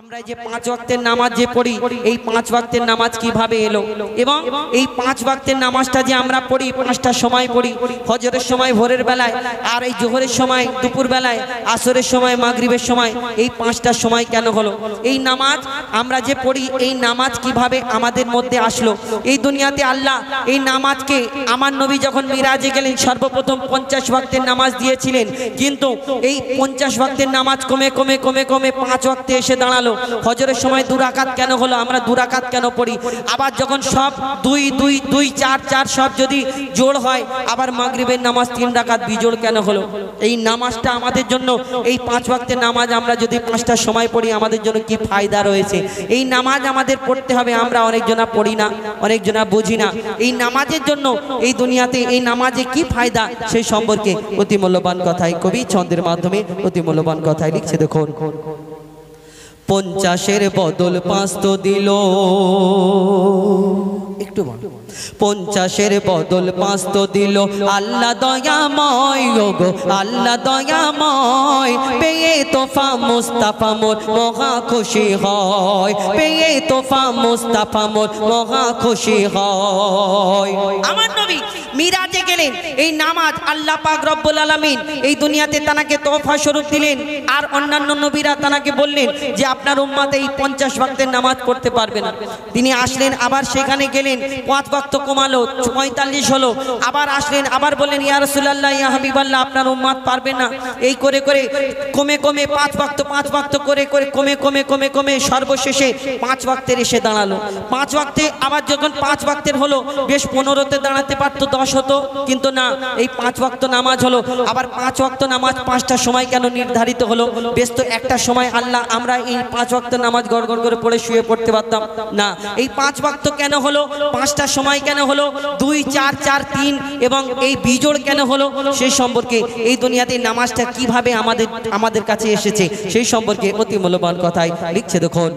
আমরা যে পাঁচ ওয়াক্তের নামাজ যে পড়ি, এই পাঁচ ওয়াক্তের নামাজ কিভাবে এলো এবং এই পাঁচ ওয়াক্তের নামাজটা যে আমরা পড়ি পাঁচটা সময় পড়ি, ফজরের সময় ভোরের বেলায়, আর এই জোহরের সময় দুপুর বেলায়, আসরের সময়, মাগরিবের সময়, এই পাঁচটা সময় কেন হলো? এই নামাজ আমরা যে পড়ি, এই নামাজ কিভাবে আমাদের মধ্যে আসলো? এই দুনিয়াতে আল্লাহ এই নামাজকে, আমার নবী যখন মিরাজে গেলেন সর্বপ্রথম 50 ওয়াক্তের নামাজ দিয়েছিলেন, কিন্তু এই 50 ওয়াক্তের নামাজ কমে কমে কমে কমে 5 ওয়াক্তে এসে দাঁড়ালো। ফজরের সময় 2 রাকাত কেন হলো? আমরা 2 রাকাত কেন পড়ি? আবার যখন সব 2 2 2 4 4 সব যদি জোড় হয়, আবার মাগরিবের নামাজ 3 রাকাত বিজোড় কেন হলো? এই নামাজটা আমাদের জন্য, এই 5 ওয়াক্তের নামাজ আমরা যদি 5টা সময় পড়ি, আমাদের জন্য কি ফায়দা রয়েছে? এই নামাজ আমাদের পড়তে হবে। আমরা অনেকজনা পড়ি না, অনেকজনা বুঝি না। এই নামাজের জন্য এই দুনিয়াতে এই নামাজে কি ফায়দা, সেই সম্পর্কে অতি মূল্যবান কথাই কবি ছন্দের মাধ্যমে অতি মূল্যবান কথাই লিখছে। দেখুন, 50-এর বদল 5 তো দিল, একটু 50-এর বদল 5 তো দিল, আল্লাহ দয়াময় গো আল্লাহ দয়াময়, পেয়ে তোফা মুস্তাফা মোর মহা খুশি হয়, পেয়ে তোফা মুস্তাফা মোর মহা খুশি হয়। আমার নবী মিরাজে গেলেন, এই নামাজ আল্লাহ পাক রব্বুল আলামিন এই দুনিয়াতে তানাকে তোফা স্বরূপ দিলেন। আর অন্যান্য নবীরা তানাকে বললেন যে আপনার উম্মত এই 50 ওয়াক্তের নামাজ পড়তে পারবে না। তিনি আসলেন, আবার সেখানে গেলেন, 5 ওয়াক্ত কমালো, 45 হলো। আবার আসলেন, আবার বললেন ইয়া রাসূলুল্লাহ ইয়া হাবিবাল্লাহ আপনার উম্মত পারবে না। এই করে করে কমে কমে 5 ওয়াক্ত করে করে কমে কমে কমে কমে সর্বশেষে 5 ওয়াক্তের এসে দাঁড়ালো। 5 ওয়াক্তে আবার যখন 5 ওয়াক্তের হলো, বেশ 15তে দাঁড়াতে পারতো, 10 হতো, কিন্তু না, এই 5 ওয়াক্ত নামাজ হলো। আবার 5 ওয়াক্ত নামাজ 5টা সময় কেন নির্ধারিত হলো? বেশ তো একটা সময় আল্লাহ আমরা এই 5 ওয়াক্ত নামাজ গড় গড় করে পড়ে শুয়ে পড়তে পারতাম না। এই 5 ওয়াক্ত কেন হলো? 5টা সময় কেন হলো? 2 4 4 3 এবং এই বিজোড় কেন হলো? সেই সম্পর্কে এই দুনিয়াতে নামাজটা কিভাবে আমাদের কাছে এসেছে, সেই সম্পর্কে অতি মূল্যবান কথাই লিখছে। দেখুন,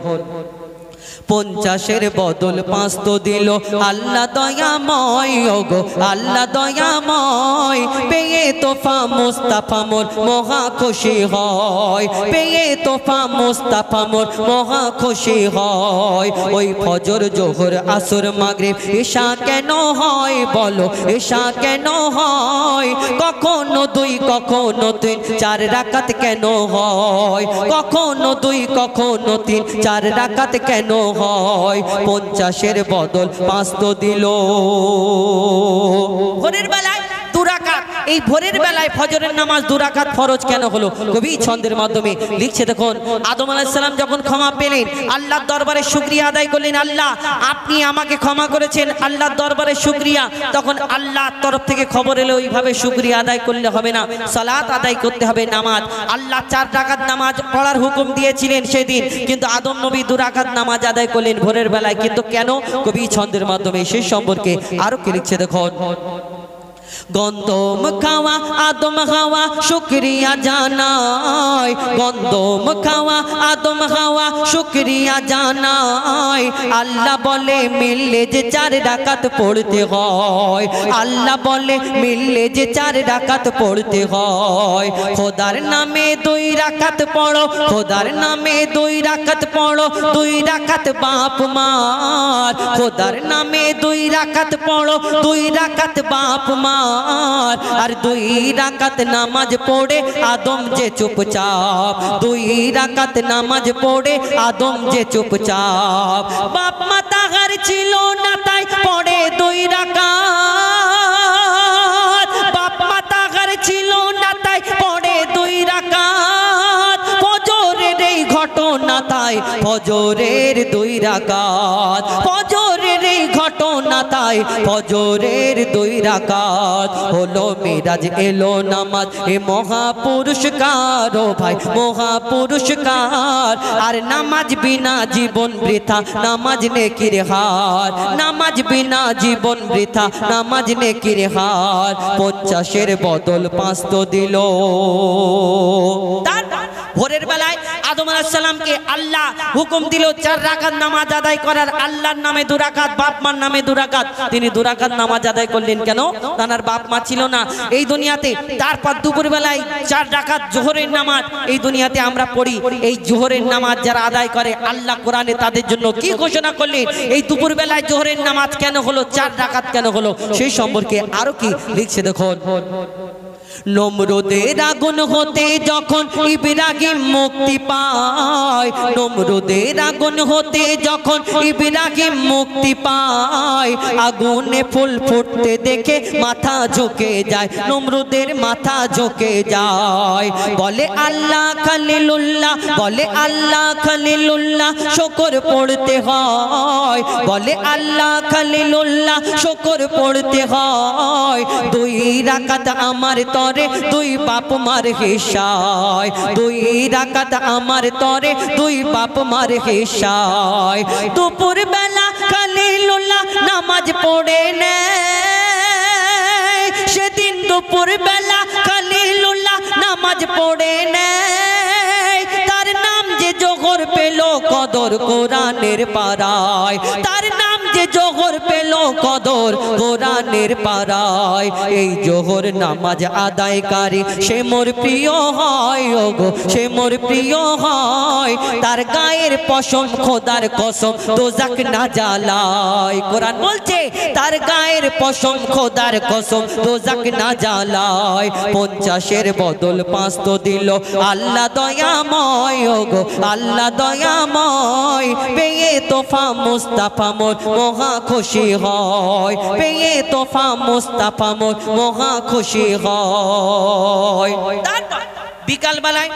50-এর বদল 5 তো দিল, আল্লাহ দয়াময় গো আল্লাহ দয়াময়, পেয়ে তোফা মুস্তাফা মোর মহা খুশি হয়, পেয়ে তোফা মুস্তাফা মোর মহা খুশি হয়। ওই ফজর জোহর আসর মাগরিব ঈশা কেন হয় বলো, ঈশা কেন হয়? কখনো 2 কখনো 3 4 রাকাত কেন হয়? কখনো 2 কখনো 3 4 রাকাত কেন হয়? 50-এর বদল 5 তো দিল। ভোরের বেলায় 2 রাকাত, এই ভোরের বেলায় ফজরের নামাজ 2 রাকাত ফরজ কেন হলো? কবি ছন্দের মাধ্যমে লিখছে। দেখুন, আদম আলাইহিস সালাম যখন ক্ষমা পেলেন, আল্লাহর দরবারে শুকরিয়া আদায় করলেন, আল্লাহ আপনি আমাকে ক্ষমা করেছেন, আল্লাহর দরবারে শুকরিয়া। তখন আল্লাহর তরফ থেকে খবর এলো, এইভাবে শুকরিয়া আদায় করলে হবে না, সালাত আদায় করতে হবে, নামাজ। আল্লাহ 4 রাকাত নামাজ পড়ার হুকুম দিয়েছিলেন সেদিন, কিন্তু আদম নবী 2 রাকাত নামাজ আদায় করলেন ভোরের বেলায়। কিন্তু কেন? কবি ছন্দের মাধ্যমে সেই সম্পর্কে আরো কি লিখছে। দেখুন, গন্ধম খাওয়া আদম খাওয়া শুকরিয়া জানাই, গন্ধম খাওয়া আদম খাওয়া শুকরিয়া জানাই। আল্লাহ বলে মিললে যে 4 রাকাত পড়তে হয়, আল্লাহ বলে মিললে যে 4 রাকাত পড়তে হয়। খোদার নামে 2 রাকাত পড়ো, খোদার নামে 2 রাকাত পড়ো, 2 রাকাত বাপ মার। খোদার নামে 2 রাকাত পড়ো, 2 রাকাত বাপ মার। আর 2 রাকাত নামাজ পড়ে আদম যে চুপচাপ, 2 রাকাত নামাজ পড়ে আদম যে চুপচাপ। বাপ মাতা ঘর ছিল না তাই পড়ে 2 রাকাত, বাপ মাতা ঘর ছিল না তাই পড়ে 2 রাকাত। ফজরের এই ঘটনা তাই ফজরের 2 রাকাত, ফজরের এই ঘটনা তাই ফজরের 2 রাকাত। হলো মিরাজ এলো নামাজ এ মহা পুরস্কার, ও ভাই মহা পুরস্কার। আর নামাজ বিনা জীবন বৃথা, নামাজ নেকির হার, নামাজ বিনা জীবন বৃথা, নামাজ নেকির হার। 50-এর বদল 5 তো দিল। ভোরের বেলায় আদম আলাইহিস সালামকে আল্লাহ হুকুম দিল 4 রাকাত নামাজ আদায় করার। আল্লাহর নামে 2 রাকাত, বাপ মার নামে 2 রাকাত। তিনি 2 রাকাত নামাজ আদায় করলেন কেন? তার বাপ মা ছিল না এই দুনিয়াতে। তারপর দুপুর বেলায় 4 রাকাত জোহরের নামাজ এই দুনিয়াতে আমরা পড়ি। এই জোহরের নামাজ যারা আদায় করে আল্লাহ কোরআনে তাদের জন্য কি ঘোষণা করলেন? এই দুপুর বেলায় জোহরের নামাজ কেন হলো, 4 রাকাত কেন হলো, সেই সম্পর্কে আরো কি লিখছে দেখুন। নমরুদের আগুন হতে যখন ইব্রাহিম মুক্তি পায়, নমরুদের আগুন হতে যখন ইব্রাহিম মুক্তি পায়, আগুনে ফুল ফুটতে দেখে মাথা ঝুঁকে যায়, নমরুদের মাথা ঝুঁকে যায়। বলে আল্লাহ খলিলুল্লাহ, বলে আল্লাহ খলিলুল্লাহ, শুকর পড়তে হয়। বলে আল্লাহ খলিলুল্লাহ, শুকর পড়তে হয়। 2 রাকাত আমার তরে 2 বাপ মার হিসায়, 2 রাকাত আমার তরে 2 বাপ মার হিসায়। দুপুর বেলা খলিলুল্লাহ নামাজ পড়ে নেয়, সেদিন দুপুর বেলা খলিলুল্লাহ নামাজ পড়ে নেয়। তার নাম যে জোহর পেল কদর কোরআনের পারায়, তার নাম যে জোহর পেল কদর কোরআনের পারায়। এই জোহর নামাজ আদায়কারী সে মোর প্রিয় হয়, ওগো সে মোর প্রিয় হয়। তার গায়ের পশম খোদার কসম দোজাক না জ্বালায়। কোরআন বলছে তার গায়ের পশম খোদার কসম দোজাক না জ্বালায়। 50-এর বদল 5 তো দিল আল্লাহ দয়াময়, ওগো আল্লাহ দয়াময়। পেয়ে তোফা মুস্তাফা মোর মহা খুশি হয়, পেয়ে তোফা মুস্তাফা মোর মহা খুশি হয়। তারপর বিকাল বেলায়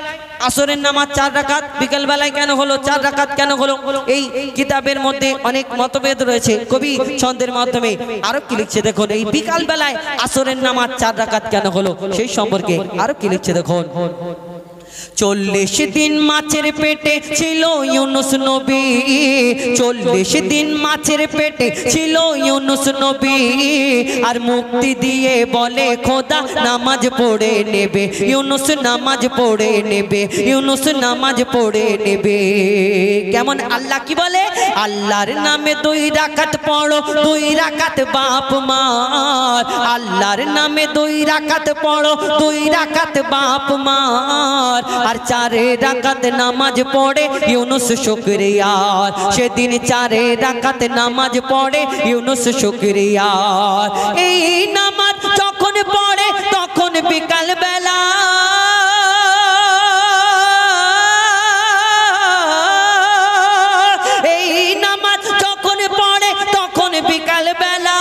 আসরের নামাজ 4 রাকাত। বিকাল বেলায় কেন হলো 4 রাকাত কেন হলো? এই কিতাবের মধ্যে অনেক মতভেদ রয়েছে। কবি ছন্দের মাধ্যমে আরো কি লিখছে দেখুন। এই বিকাল বেলায় আসরের নামাজ 4 রাকাত কেন হলো সেই সম্পর্কে আরো কি লিখছে দেখুন। 40 দিন মাছের পেটে ছিল ইউনুস নবী, 40 দিন মাছের পেটে ছিল ইউনুস নবী। আর মুক্তি দিয়ে বলে খোদা নামাজ পড়ে নেবে, ইউনুস নামাজ পড়ে নেবে, ইউনুস নামাজ পড়ে নেবে। কেমন আল্লাহ কি বলে? আল্লাহর নামে 2 রাকাত পড়ো, 2 রাকাত বাপ মার। আল্লাহর নামে 2 রাকাত পড়ো, 2 রাকাত বাপ মার। আর 4 রাকাত নামাজ পড়ে ইউনুস শুকরিয়ার, সেদিন 4 রাকাত নামাজ পড়ে ইউনুস শুকরিয়ার। এই নামাজ যখন পড়ে তখন বিকাল বেলা, এই নামাজ যখন পড়ে তখন বিকাল বেলা।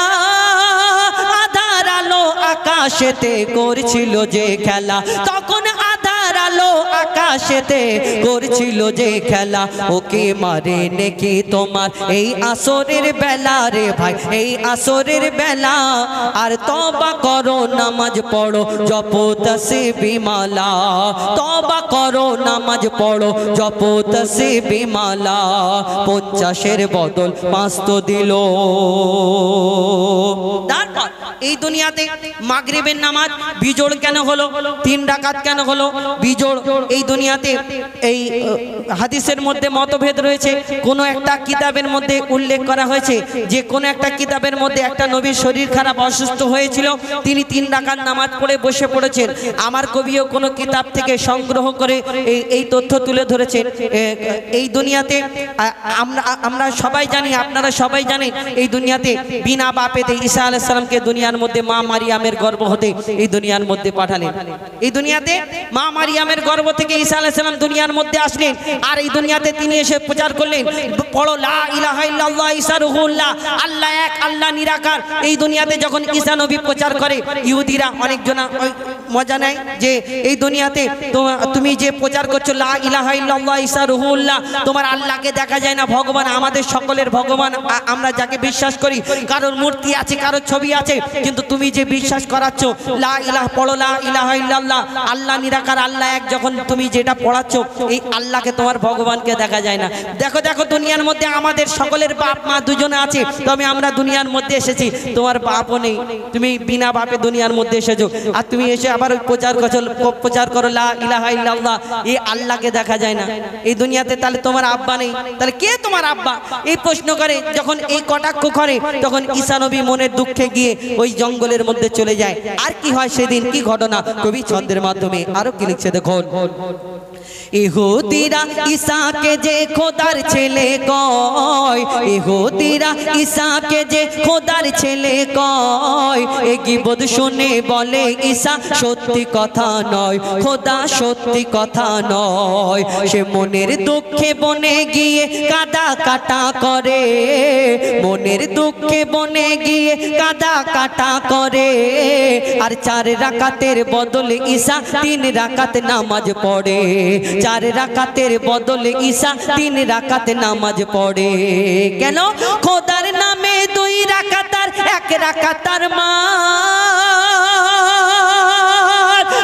আধার আলো আকাশেতে করছিল যে খেলা, তখন আধার আলো আকাশেতে করছিল যে খেলা। ওকে মারে নাকি তোমার এই আসরের বেলা রে ভাই, এই আসরের বেলা। আর তওবা করো নামাজ পড়ো জপো তাসবিহ মালা, তওবা করো নামাজ পড়ো জপো তাসবিহ মালা। 50-এর বদল 5 তো দিল। তারপর এই দুনিয়াতে মাগরিবের নামাজ বিজোড় কেন হলো, 3 রাকাত কেন হলো বিজোড়? এই দুনিয়াতে এই হাদিসের মধ্যে মতভেদ রয়েছে। কোন একটা কিতাবের মধ্যে উল্লেখ করা হয়েছে যে কোন একটা কিতাবের মধ্যে একটা নবীর শরীর খারাপ অসুস্থ হয়েছিল, তিনি 3 রাকাত নামাজ পড়ে বসে পড়েছেন। আমার কবিও কোন কিতাব থেকে সংগ্রহ করে এই তথ্য তুলে ধরেছেন। এই দুনিয়াতে আমরা সবাই জানি, আপনারা সবাই জানেন, এই দুনিয়াতে বিনা বাপেতে ঈসা আলাইহিস সালামকে দুনিয়ার মধ্যে মা মারিয়ামের গর্ভ হতে এই দুনিয়ার মধ্যে পাঠালেন। এই দুনিয়াতে মা মারিয়ামের গর্ভ থেকে ঈসা আলাইহিস সালাম দুনিয়ার মধ্যে আসলেন। আর এই দুনিয়াতে তিনি এসে প্রচার করলেন, পড়ো লা ইলাহা ইল্লাল্লাহ ঈসা রুহুল্লাহ, আল্লাহ এক, আল্লাহ নিরাকার। এই দুনিয়াতে যখন ঈসা নবী প্রচার করে, ইহুদিরা অনেকজন মজা নেয় যে এই দুনিয়াতে তুমি যে প্রচার করছো লা ইলাহা ইল্লাল্লাহ ঈসা রুহুল্লাহ, তোমার আল্লাহকে দেখা যায় না, ভগবান আমাদের সকলের ভগবান, আমরা যাকে বিশ্বাস করি কারোর মূর্তি আছে, কারোর ছবি আছে, কিন্তু তুমি যে বিশ্বাস করাচ্ছ লা ইলাহা, পড়ো লা ইলাহা ইল্লাল্লাহ, আল্লাহ নিরাকার, আল্লাহ এক যখন তুমি যেটা পড়াচ্ছ এই আল্লাহকে তোমার ভগবানকে দেখা যায় না। দেখো দেখো দুনিয়ার মধ্যে আমাদের সকলের বাপ মা দুজনে আছে, তবে আমরা দুনিয়ার মধ্যে এসেছি, তোমার বাপও নেই, তুমি বিনা বাপে দুনিয়ার মধ্যে এসেছো, আর তুমি এসে আবার প্রচার করো লা ইলাহা ইল্লাল্লাহ, এই আল্লাহকে দেখা যায় না এই দুনিয়াতে, তাহলে তোমার আব্বা নেই, তাহলে কে তোমার আব্বা? এই প্রশ্ন করে যখন এই কটাক্ষ করে তখন ঈসা নবী মনের দুঃখে গিয়ে ওই জঙ্গলের মধ্যে চলে যায়। আর কি হয় সেদিন, কি ঘটনা কবি ছন্দের মাধ্যমে আরো কি লিখছে দেখুন। ইহুদিরা ঈসাকে যে খোদার ছেলে কয়, ইহুদিরা ঈসাকে যে খোদার ছেলে কয়, এ গীবত শুনে বলে ঈসা সত্যি কথা নয়, খোদা সত্যি কথা নয়। সে মনের দুঃখে বনে গিয়ে কাদা কাটা করে, মনের দুঃখে বনে গিয়ে কাদা কাটা করে, আর 4 রাকাতের বদলে ঈসা 3 রাকাত নামাজ পড়ে, 4 রাকাতের বদলে ঈসা 3 রাকাত নামাজ পড়ে। কেন? খোদার নামে 2 রাকাত আর 1 রাকাত আর মার,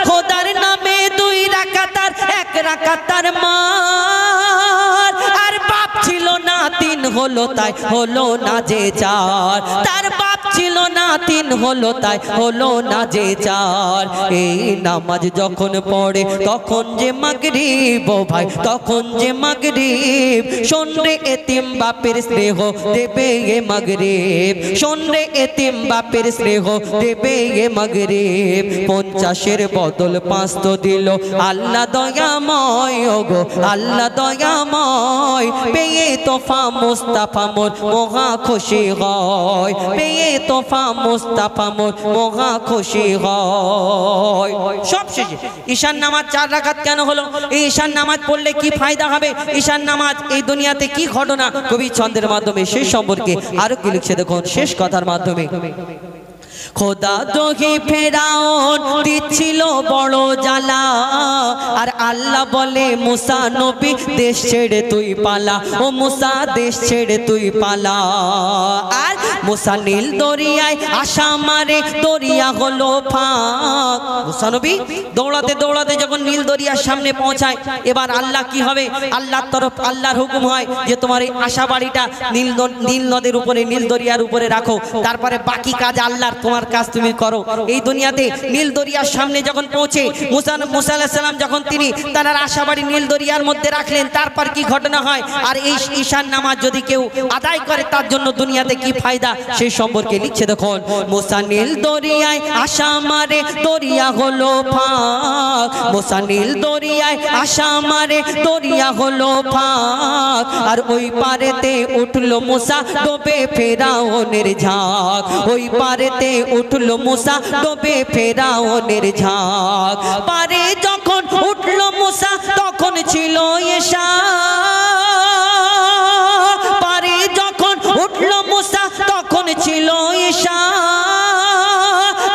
খোদার নামে 2 রাকাত আর 1 রাকাত আর মার, আর বাপ ছিল না 3 হলো তাই হলো না যে 4, তার বাপ ছিল না 3 হলো তাই হলো না যে 4। এই নামাজ যখন পড়ে তখন যে মাগরিব, ও ভাই তখন যে মাগরিব, শোন রে এতিম বাপের স্নেহ দেবে এ মাগরিব, শোন রে এতিম বাপের স্নেহ দেবে এ মাগরিব। 50-এর বদল 5 তো দিল আল্লাহ দয়াময়, ওগো আল্লাহ দয়াময়, পেয়ে তোফা মুস্তাফা মোর মহা খুশি হয়, পেয়ে তোফা মুস্তাফা মোর মহা খুশি হয়। সব শেষে ঈশান নামাজ 4 রাকাত কেন হলো? এই ঈশান নামাজ পড়লে কি ফায়দা হবে? ঈশান নামাজ এই দুনিয়াতে কি ঘটনা কবি ছন্দের মাধ্যমে সেই সম্পর্কে আরো কি লিখছে দেখুন শেষ কথার মাধ্যমে। খোদা দোহি ফেরাউন দিচ্ছিল বড় জ্বালা, আর আল্লাহ বলে মুসা নবী দেশ ছেড়ে তুই পালা, ও মুসা দেশ ছেড়ে তুই পালা। আর মুসা নীল দরিয়ায় আশা মারে, দরিয়া হলো ফাঁক। মুসা নবী দৌড়াতে দৌড়াতে যখন নীল দরিয়ার সামনে পৌঁছায়, এবার আল্লাহ কি হবে? আল্লাহর তরফ আল্লাহর হুকুম হয় যে তোমার এই আশা বাড়িটা নীল নদের উপরে, নীল দরিয়ার উপরে রাখো, তারপরে বাকি কাজ আল্লাহর, তোমার কাজ তুমি করো। এই দুনিয়াতে নীল দরিয়ার সামনে যখন পৌঁছে মুসা আলাইহিস সালাম যখন তিনি তার আশাবাড়ি নীল দরিয়ার মধ্যে রাখলেন, তারপর কি ঘটনা হয়? আর এই ঈশান নামাজ যদি কেউ আদায় করে তার জন্য দুনিয়াতে কি ফায়দা সেই সম্পর্কে লিখছে দেখুন। মুসা নীল দরিয়ায় আশা মারে, দরিয়া হলো ফাঁক, মুসা নীল দরিয়ায় আশা মারে, দরিয়া হলো ফাঁক, আর ওই পারেতে উঠলো মুসা ডোবে ফেরাউনের ঝাঁক, ওই পারেতে উঠলো মুসা ডোবে ফেরাউনের ঝাঁক। পারে যখন উঠলো মুসা তখন ছিল ঈশা, পারে যখন উঠলো মুসা তখন ছিল ঈশা,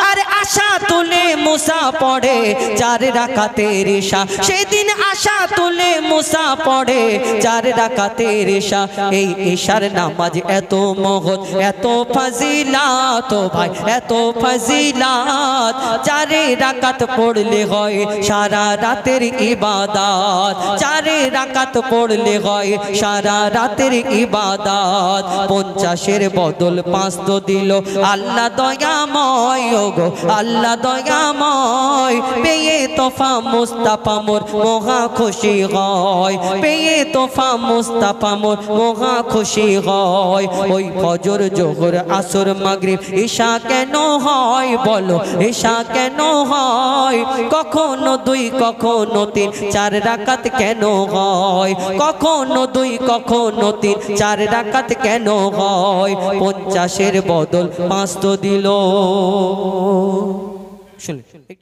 আর আশা তুলে মুসা পড়ে 4 রাকাতের ঈশা, সেদিন আশা তুলে মুসা পড়ে 4 রাকাতের ঈশা। এই ঈশার নামাজ এত মহৎ, এত ফজিলাত, ও ভাই এত ফজিলাত, 4 রাকাত পড়লে হয় সারা রাতের ইবাদত, 4 রাকাত পড়লে হয় সারা রাতের ইবাদত। 50-এর বদল 5 তো দিল আল্লাহ দয়াময়, ওগো আল্লাহ দয়াময়, পেয়ে তোফা মুস্তাফা মোর মহা খুশি হয়, পেয়ে তোফা মুস্তাফা মোর মহা খুশি হয়। ওই ফজর জোহর আসর মাগরিব ঈশা কেন হয় বলো, ঈশা কেন হয়? কখনো 2 কখনো 3 4 রাকাত কেন হয়? কখনো 2 কখনো 3 4 রাকাত কেন হয়? 50-এর বদল 5 তো দিল। শুনুন।